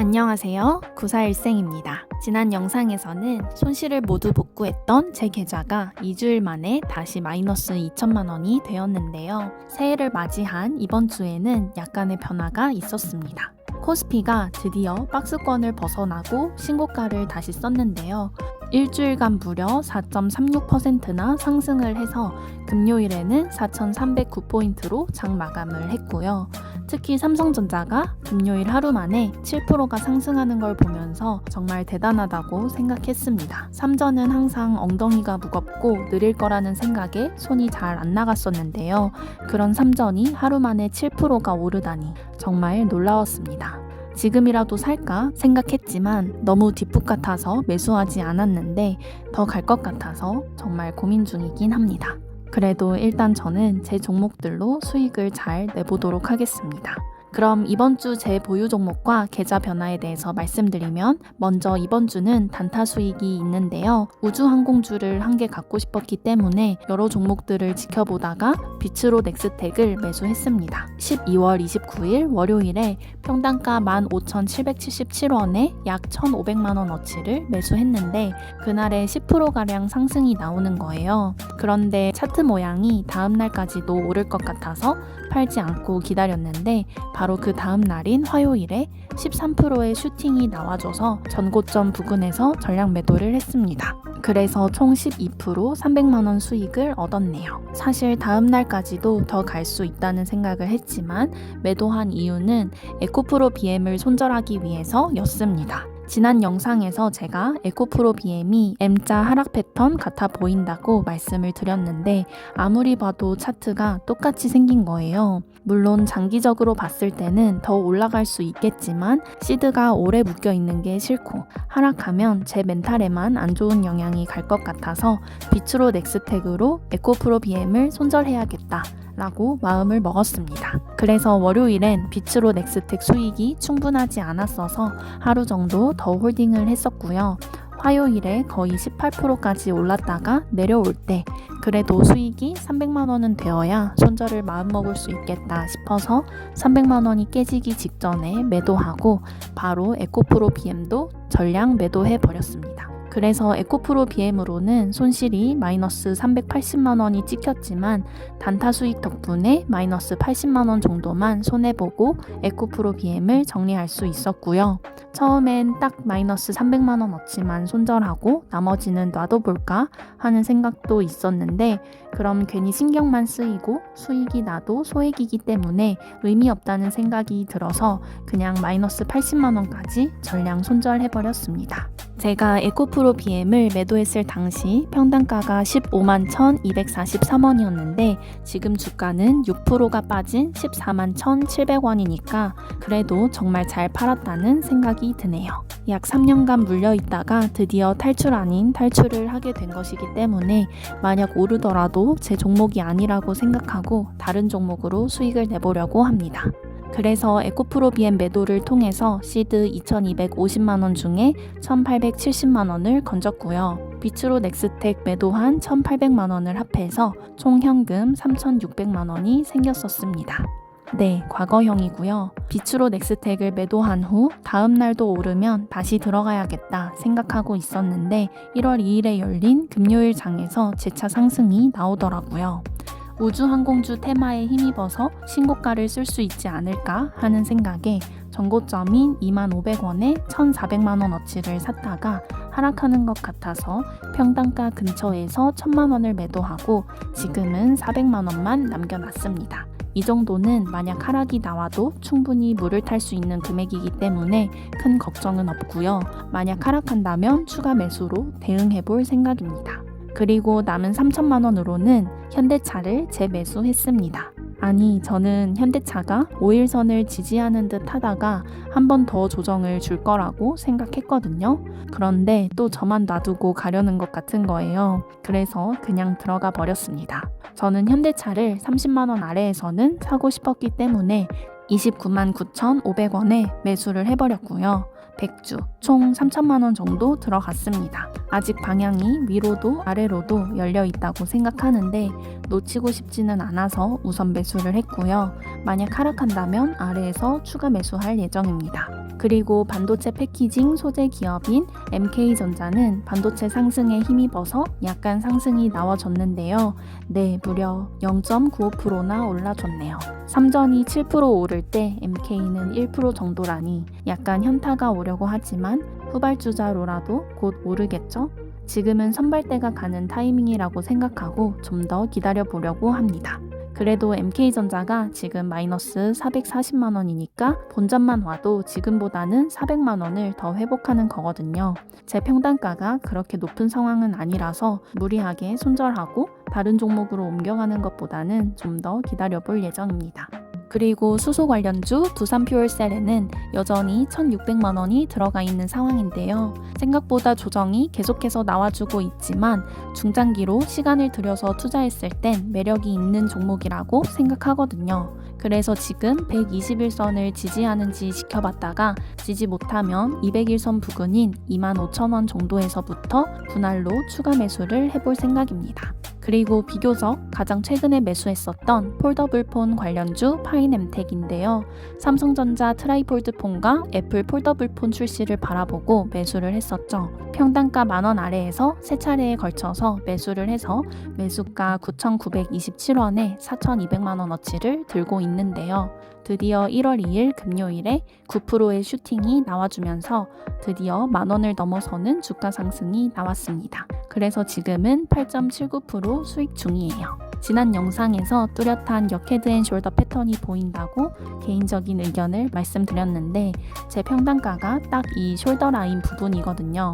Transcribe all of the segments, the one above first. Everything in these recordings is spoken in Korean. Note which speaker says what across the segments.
Speaker 1: 안녕하세요. 94일생입니다. 지난 영상에서는 손실을 모두 복구했던 제 계좌가 2주일 만에 다시 마이너스 2천만 원이 되었는데요. 새해를 맞이한 이번 주에는 약간의 변화가 있었습니다. 코스피가 드디어 박스권을 벗어나고 신고가를 다시 썼는데요. 일주일간 무려 4.36%나 상승을 해서 금요일에는 4,309포인트로 장 마감을 했고요. 특히 삼성전자가 금요일 하루 만에 7%가 상승하는 걸 보면서 정말 대단하다고 생각했습니다. 삼전은 항상 엉덩이가 무겁고 느릴 거라는 생각에 손이 잘 안 나갔었는데요. 그런 삼전이 하루 만에 7%가 오르다니 정말 놀라웠습니다. 지금이라도 살까 생각했지만 너무 뒷북 같아서 매수하지 않았는데 더 갈 것 같아서 정말 고민 중이긴 합니다. 그래도 일단 저는 제 종목들로 수익을 잘 내보도록 하겠습니다. 그럼 이번 주 제 보유 종목과 계좌 변화에 대해서 말씀드리면 먼저 이번 주는 단타 수익이 있는데요. 우주항공주를 한 개 갖고 싶었기 때문에 여러 종목들을 지켜보다가 비츠로 넥스텍을 매수했습니다. 12월 29일 월요일에 평단가 15,777원에 약 1,500만 원어치를 매수했는데 그날에 10%가량 상승이 나오는 거예요. 그런데 차트 모양이 다음 날까지도 오를 것 같아서 팔지 않고 기다렸는데 바로 그 다음 날인 화요일에 13%의 슈팅이 나와줘서 전고점 부근에서 전량 매도를 했습니다. 그래서 총 12% 300만원 수익을 얻었네요. 사실 다음 날까지도 더 갈 수 있다는 생각을 했지만 매도한 이유는 에코프로 BM을 손절하기 위해서였습니다. 지난 영상에서 제가 에코프로 BM이 M자 하락 패턴 같아 보인다고 말씀을 드렸는데 아무리 봐도 차트가 똑같이 생긴 거예요. 물론 장기적으로 봤을 때는 더 올라갈 수 있겠지만 시드가 오래 묶여 있는 게 싫고 하락하면 제 멘탈에만 안 좋은 영향이 갈 것 같아서 비츠로 넥스텍으로 에코프로 BM을 손절해야겠다 라고 마음을 먹었습니다. 그래서 월요일엔 비츠로 넥스텍 수익이 충분하지 않았어서 하루 정도 더 홀딩을 했었고요. 화요일에 거의 18%까지 올랐다가 내려올 때 그래도 수익이 300만원은 되어야 손절을 마음먹을 수 있겠다 싶어서 300만원이 깨지기 직전에 매도하고 바로 에코프로 BM도 전량 매도해 버렸습니다. 그래서 에코프로 BM으로는 손실이 마이너스 380만원이 찍혔지만 단타 수익 덕분에 마이너스 80만원 정도만 손해보고 에코프로 BM을 정리할 수 있었고요. 처음엔 딱 마이너스 300만원어치만 손절하고 나머지는 놔둬볼까 하는 생각도 있었는데 그럼 괜히 신경만 쓰이고 수익이 나도 소액이기 때문에 의미 없다는 생각이 들어서 그냥 마이너스 80만원까지 전량 손절해버렸습니다. 제가 에코프로 BM을 매도했을 당시 평단가가 15만 1,243원이었는데 지금 주가는 6%가 빠진 14만 1,700원이니까 그래도 정말 잘 팔았다는 생각이 드네요. 약 3년간 물려있다가 드디어 탈출 아닌 탈출을 하게 된 것이기 때문에 만약 오르더라도 제 종목이 아니라고 생각하고 다른 종목으로 수익을 내보려고 합니다. 그래서 에코프로 BM 매도를 통해서 시드 2,250만원 중에 1,870만원을 건졌고요. 비츠로 넥스텍 매도한 1,800만원을 합해서 총 현금 3,600만원이 생겼었습니다. 네, 과거형이고요. 비츠로 넥스텍을 매도한 후 다음 날도 오르면 다시 들어가야겠다 생각하고 있었는데 1월 2일에 열린 금요일 장에서 재차 상승이 나오더라고요. 우주항공주 테마에 힘입어서 신고가를 쓸 수 있지 않을까 하는 생각에 전고점인 25,000원에 1,400만원어치를 샀다가 하락하는 것 같아서 평단가 근처에서 1,000만원을 매도하고 지금은 400만원만 남겨놨습니다. 이 정도는 만약 하락이 나와도 충분히 물을 탈 수 있는 금액이기 때문에 큰 걱정은 없고요. 만약 하락한다면 추가 매수로 대응해볼 생각입니다. 그리고 남은 3천만원으로는 현대차를 재매수했습니다. 아니, 저는 현대차가 5일선을 지지하는 듯 하다가 한 번 더 조정을 줄 거라고 생각했거든요. 그런데 또 저만 놔두고 가려는 것 같은 거예요. 그래서 그냥 들어가 버렸습니다. 저는 현대차를 30만원 아래에서는 사고 싶었기 때문에 29만 9,500원에 매수를 해버렸고요. 100주, 총 3천만원 정도 들어갔습니다. 아직 방향이 위로도 아래로도 열려 있다고 생각하는데 놓치고 싶지는 않아서 우선 매수를 했고요. 만약 하락한다면 아래에서 추가 매수할 예정입니다. 그리고 반도체 패키징 소재 기업인 MK전자는 반도체 상승에 힘입어서 약간 상승이 나와줬는데요. 네, 무려 0.95%나 올라줬네요. 삼전이 7% 오를 때 MK는 1% 정도라니 약간 현타가 오려고 하지만 후발주자로라도 곧 오르겠죠? 지금은 선발대가 가는 타이밍이라고 생각하고 좀 더 기다려 보려고 합니다. 그래도 MK전자가 지금 마이너스 440만 원이니까 본전만 와도 지금보다는 400만 원을 더 회복하는 거거든요. 제 평단가가 그렇게 높은 상황은 아니라서 무리하게 손절하고 다른 종목으로 옮겨가는 것보다는 좀 더 기다려볼 예정입니다. 그리고 수소 관련주 두산퓨얼셀에는 여전히 1,600만 원이 들어가 있는 상황인데요. 생각보다 조정이 계속해서 나와주고 있지만 중장기로 시간을 들여서 투자했을 땐 매력이 있는 종목이라고 생각하거든요. 그래서 지금 121선을 지지하는지 지켜봤다가 지지 못하면 201선 부근인 25,000원 정도에서부터 분할로 추가 매수를 해볼 생각입니다. 그리고 비교적 가장 최근에 매수했었던 폴더블폰 관련주 파인엠텍인데요. 삼성전자 트라이폴드폰과 애플 폴더블폰 출시를 바라보고 매수를 했었죠. 평단가 만원 아래에서 세 차례에 걸쳐서 매수를 해서 매수가 9,927원에 4,200만원어치를 들고 있는데요. 드디어 1월 2일 금요일에 9%의 슈팅이 나와주면서 드디어 만원을 넘어서는 주가 상승이 나왔습니다. 그래서 지금은 8.79% 수익 중이에요. 지난 영상에서 뚜렷한 역 헤드앤숄더 패턴이 보인다고 개인적인 의견을 말씀드렸는데 제 평단가가 딱 이 숄더 라인 부분이거든요.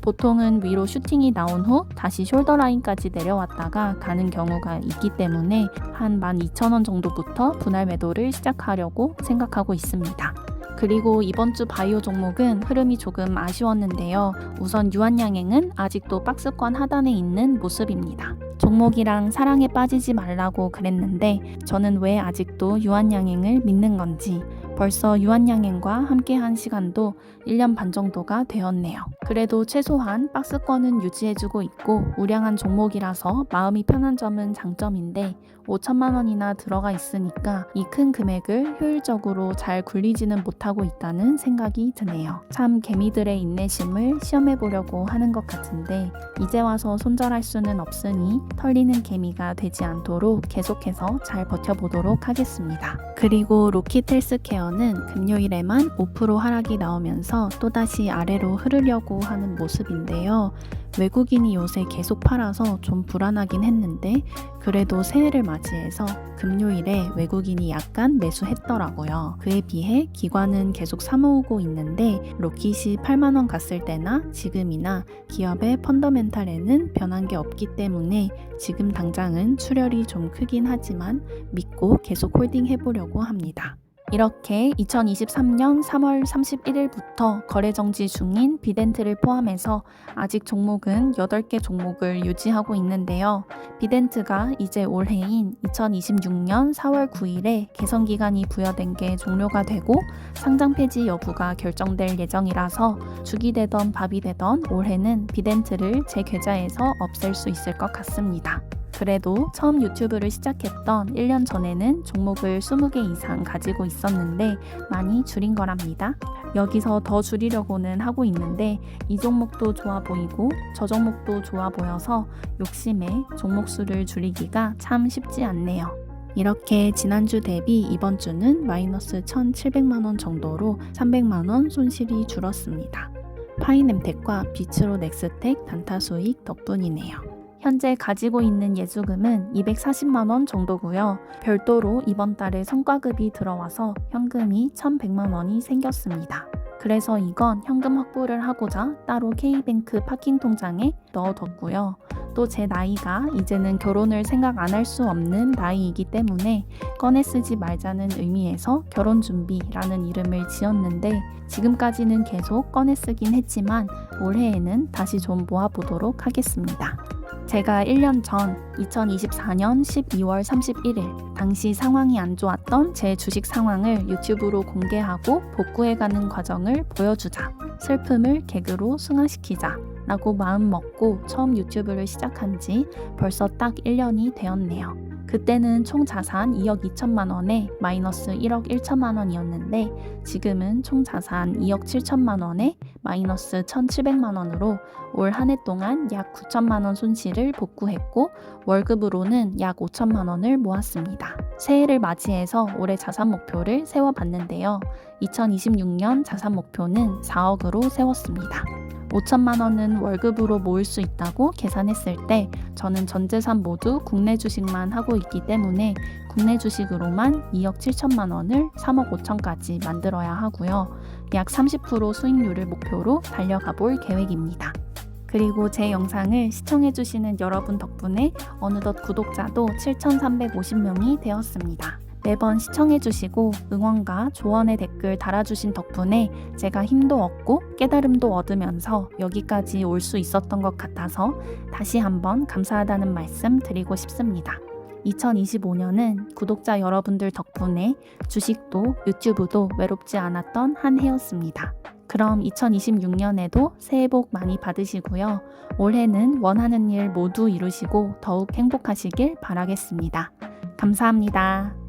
Speaker 1: 보통은 위로 슈팅이 나온 후 다시 숄더 라인까지 내려왔다가 가는 경우가 있기 때문에 한 12,000원 정도부터 분할 매도를 시작하려고 생각하고 있습니다. 그리고 이번 주 바이오 종목은 흐름이 조금 아쉬웠는데요. 우선 유한양행은 아직도 박스권 하단에 있는 모습입니다. 종목이랑 사랑에 빠지지 말라고 그랬는데 저는 왜 아직도 유한양행을 믿는 건지 벌써 유한양행과 함께한 시간도 1년 반 정도가 되었네요. 그래도 최소한 박스권은 유지해주고 있고 우량한 종목이라서 마음이 편한 점은 장점인데 5천만 원이나 들어가 있으니까 이 큰 금액을 효율적으로 잘 굴리지는 못하고 있다는 생각이 드네요. 참 개미들의 인내심을 시험해보려고 하는 것 같은데 이제 와서 손절할 수는 없으니 털리는 개미가 되지 않도록 계속해서 잘 버텨보도록 하겠습니다. 그리고 로키텔스케어는 금요일에만 5% 하락이 나오면서 또다시 아래로 흐르려고 하는 모습인데요. 외국인이 요새 계속 팔아서 좀 불안하긴 했는데 그래도 새해를 맞이해서 금요일에 외국인이 약간 매수했더라고요. 그에 비해 기관은 계속 사모으고 있는데 로킷이 8만원 갔을 때나 지금이나 기업의 펀더멘탈에는 변한 게 없기 때문에 지금 당장은 출혈이 좀 크긴 하지만 믿고 계속 홀딩 해보려고 합니다. 이렇게 2023년 3월 31일부터 거래 정지 중인 비덴트를 포함해서 아직 종목은 8개 종목을 유지하고 있는데요. 비덴트가 이제 올해인 2026년 4월 9일에 개선 기간이 부여된 게 종료가 되고 상장 폐지 여부가 결정될 예정이라서 죽이 되던 밥이 되던 올해는 비덴트를 제 계좌에서 없앨 수 있을 것 같습니다. 그래도 처음 유튜브를 시작했던 1년 전에는 종목을 20개 이상 가지고 있었는데 많이 줄인 거랍니다. 여기서 더 줄이려고는 하고 있는데 이 종목도 좋아 보이고 저 종목도 좋아 보여서 욕심에 종목 수를 줄이기가 참 쉽지 않네요. 이렇게 지난주 대비 이번 주는 마이너스 1,700만원 정도로 300만원 손실이 줄었습니다. 파이nem텍과 비츠로 넥스텍 단타 수익 덕분이네요. 현재 가지고 있는 예수금은 240만원 정도고요. 별도로 이번 달에 성과급이 들어와서 현금이 1,100만원이 생겼습니다. 그래서 이건 현금 확보를 하고자 따로 K뱅크 파킹 통장에 넣어뒀고요. 또 제 나이가 이제는 결혼을 생각 안 할 수 없는 나이이기 때문에 꺼내 쓰지 말자는 의미에서 결혼준비라는 이름을 지었는데 지금까지는 계속 꺼내 쓰긴 했지만 올해에는 다시 좀 모아보도록 하겠습니다. 제가 1년 전 2024년 12월 31일 당시 상황이 안 좋았던 제 주식 상황을 유튜브로 공개하고 복구해가는 과정을 보여주자. 슬픔을 개그로 승화시키자 라고 마음 먹고 처음 유튜브를 시작한 지 벌써 딱 1년이 되었네요. 그때는 총 자산 2억 2천만 원에 마이너스 1억 1천만 원이었는데 지금은 총 자산 2억 7천만 원에 마이너스 1,700만 원으로 올 한 해 동안 약 9천만 원 손실을 복구했고 월급으로는 약 5천만 원을 모았습니다. 새해를 맞이해서 올해 자산 목표를 세워봤는데요. 2026년 자산 목표는 4억으로 세웠습니다. 5천만 원은 월급으로 모을 수 있다고 계산했을 때 저는 전 재산 모두 국내 주식만 하고 있기 때문에 국내 주식으로만 2억 7천만 원을 3억 5천까지 만들어야 하고요. 약 30% 수익률을 목표로 달려가 볼 계획입니다. 그리고 제 영상을 시청해주시는 여러분 덕분에 어느덧 구독자도 7,350명이 되었습니다. 매번 시청해주시고 응원과 조언의 댓글 달아주신 덕분에 제가 힘도 얻고 깨달음도 얻으면서 여기까지 올 수 있었던 것 같아서 다시 한번 감사하다는 말씀 드리고 싶습니다. 2025년은 구독자 여러분들 덕분에 주식도 유튜브도 외롭지 않았던 한 해였습니다. 그럼 2026년에도 새해 복 많이 받으시고요. 올해는 원하는 일 모두 이루시고 더욱 행복하시길 바라겠습니다. 감사합니다.